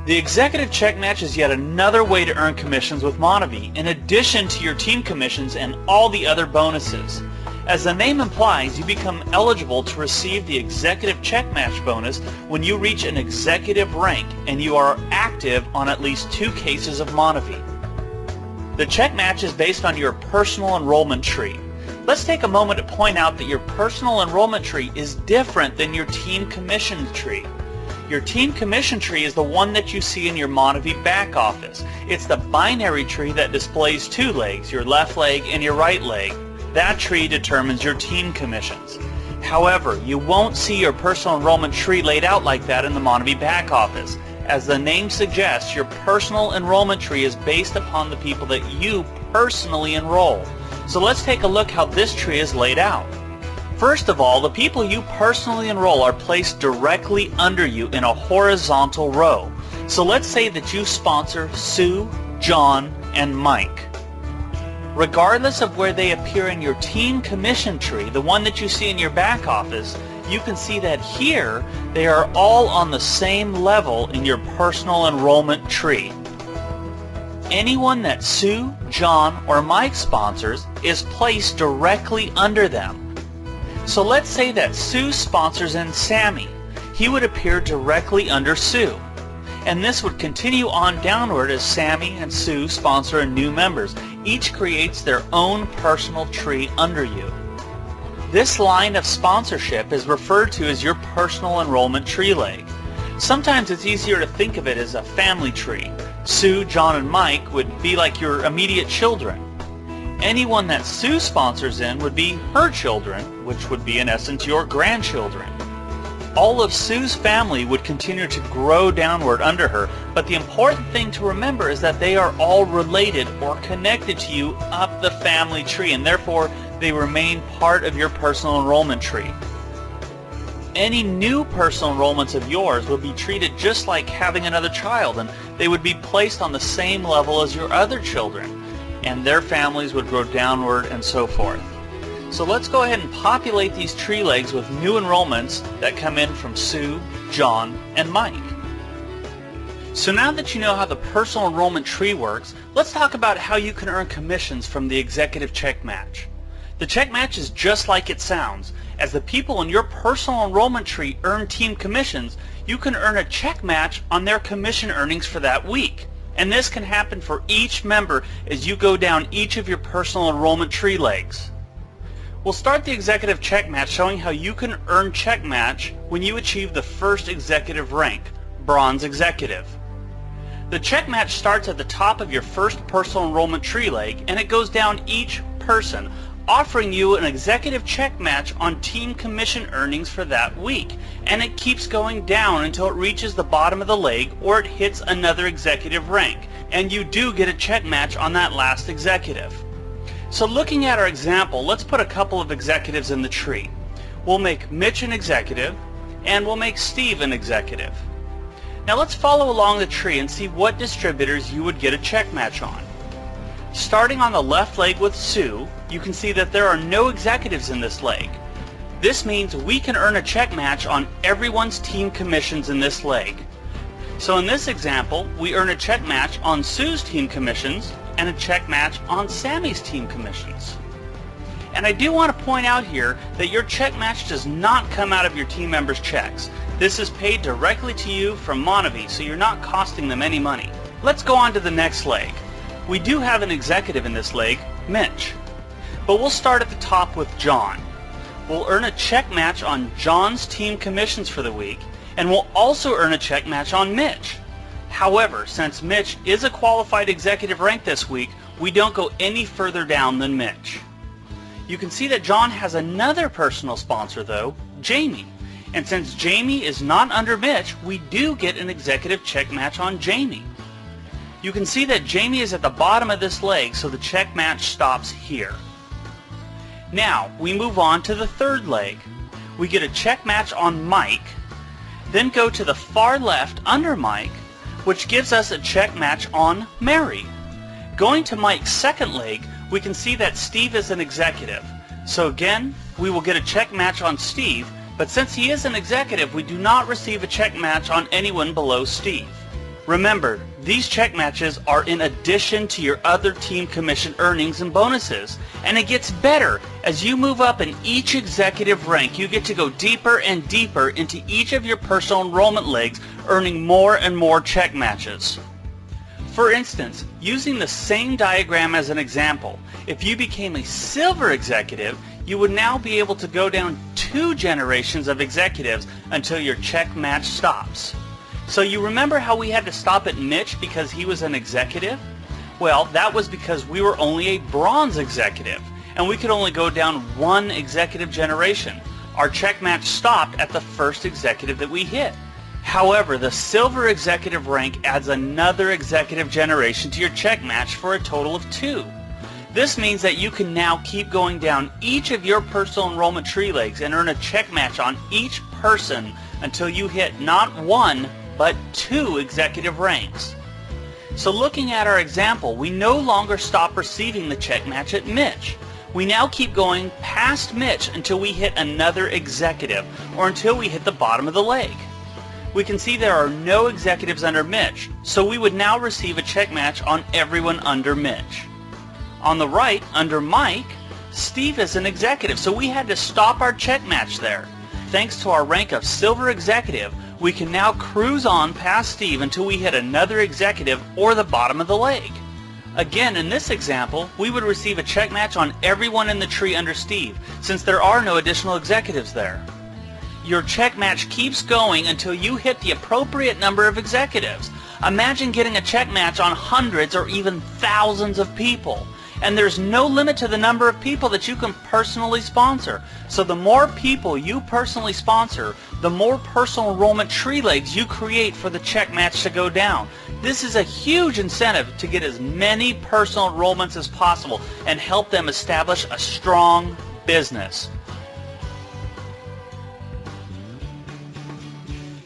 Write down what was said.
The executive check match is yet another way to earn commissions with Monavie, in addition to your team commissions and all the other bonuses. As the name implies, you become eligible to receive the executive check match bonus when you reach an executive rank and you are active on at least 2 cases of Monavie. The check match is based on your personal enrollment tree. Let's take a moment to point out that your personal enrollment tree is different than your team commission tree. Your team commission tree is the one that you see in your Monavie back office. It's the binary tree that displays 2 legs, your left leg and your right leg. That tree determines your team commissions. However, you won't see your personal enrollment tree laid out like that in the Monavie back office. As the name suggests, your personal enrollment tree is based upon the people that you personally enroll. So let's take a look how this tree is laid out. First of all, the people you personally enroll are placed directly under you in a horizontal row. So let's say that you sponsor Sue, John, and Mike. Regardless of where they appear in your team commission tree, the one that you see in your back office, you can see that here they are all on the same level in your personal enrollment tree. Anyone that Sue, John, or Mike sponsors is placed directly under them. So let's say that Sue sponsors in Sammy. He would appear directly under Sue. And this would continue on downward as Sammy and Sue sponsor in new members. Each creates their own personal tree under you. This line of sponsorship is referred to as your personal enrollment tree leg. Sometimes it's easier to think of it as a family tree. Sue, John, and Mike would be like your immediate children. Anyone that Sue sponsors in would be her children, which would be in essence your grandchildren. All of Sue's family would continue to grow downward under her, but the important thing to remember is that they are all related or connected to you up the family tree, and therefore they remain part of your personal enrollment tree. Any new personal enrollments of yours would be treated just like having another child, and they would be placed on the same level as your other children, and their families would grow downward and so forth. So let's go ahead and populate these tree legs with new enrollments that come in from Sue, John, and Mike. So now that you know how the personal enrollment tree works, let's talk about how you can earn commissions from the executive check match. The check match is just like it sounds. As the people in your personal enrollment tree earn team commissions, you can earn a check match on their commission earnings for that week. And this can happen for each member as you go down each of your personal enrollment tree legs. We'll start the executive check match showing how you can earn check match when you achieve the first executive rank, Bronze Executive. The check match starts at the top of your first personal enrollment tree leg, and it goes down each person, offering you an executive check match on team commission earnings for that week. And it keeps going down until it reaches the bottom of the leg or it hits another executive rank, and you do get a check match on that last executive. So looking at our example, let's put a couple of executives in the tree. We'll make Mitch an executive, and we'll make Steve an executive. Now let's follow along the tree and see what distributors you would get a check match on. Starting on the left leg with Sue, you can see that there are no executives in this leg. This means we can earn a check match on everyone's team commissions in this leg. So in this example, we earn a check match on Sue's team commissions and a check match on Sammy's team commissions. And I do want to point out here that your check match does not come out of your team members' checks. This is paid directly to you from Monavie, so you're not costing them any money. Let's go on to the next leg. We do have an executive in this leg, Mitch. But we'll start at the top with John. We'll earn a check match on John's team commissions for the week, and we'll also earn a check match on Mitch. However, since Mitch is a qualified executive rank this week, we don't go any further down than Mitch. You can see that John has another personal sponsor though, Jamie. And since Jamie is not under Mitch, we do get an executive check match on Jamie. You can see that Jamie is at the bottom of this leg, so the check match stops here. Now, we move on to the third leg. We get a check match on Mike, then go to the far left under Mike, which gives us a check match on Mary. Going to Mike's second leg, we can see that Steve is an executive. So again, we will get a check match on Steve, but since he is an executive, we do not receive a check match on anyone below Steve. Remember, these check matches are in addition to your other team commission earnings and bonuses, and it gets better. As you move up in each executive rank, you get to go deeper and deeper into each of your personal enrollment legs, earning more and more check matches. For instance, using the same diagram as an example, if you became a silver executive, you would now be able to go down 2 generations of executives until your check match stops. So you remember how we had to stop at Mitch because he was an executive? Well, that was because we were only a bronze executive, and we could only go down 1 executive generation. Our check match stopped at the first executive that we hit. However, the silver executive rank adds another executive generation to your check match for a total of 2. This means that you can now keep going down each of your personal enrollment tree legs and earn a check match on each person until you hit not 1, but 2 executive ranks. So looking at our example, we no longer stop receiving the check match at Mitch. We now keep going past Mitch until we hit another executive, or until we hit the bottom of the leg. We can see there are no executives under Mitch, so we would now receive a check match on everyone under Mitch. On the right, under Mike, Steve is an executive, so we had to stop our check match there. Thanks to our rank of silver executive, we can now cruise on past Steve until we hit another executive or the bottom of the leg. Again, in this example, we would receive a check match on everyone in the tree under Steve, since there are no additional executives there. Your check match keeps going until you hit the appropriate number of executives. Imagine getting a check match on hundreds or even thousands of people. And there's no limit to the number of people that you can personally sponsor. So the more people you personally sponsor, the more personal enrollment tree legs you create for the check match to go down. This is a huge incentive to get as many personal enrollments as possible and help them establish a strong business.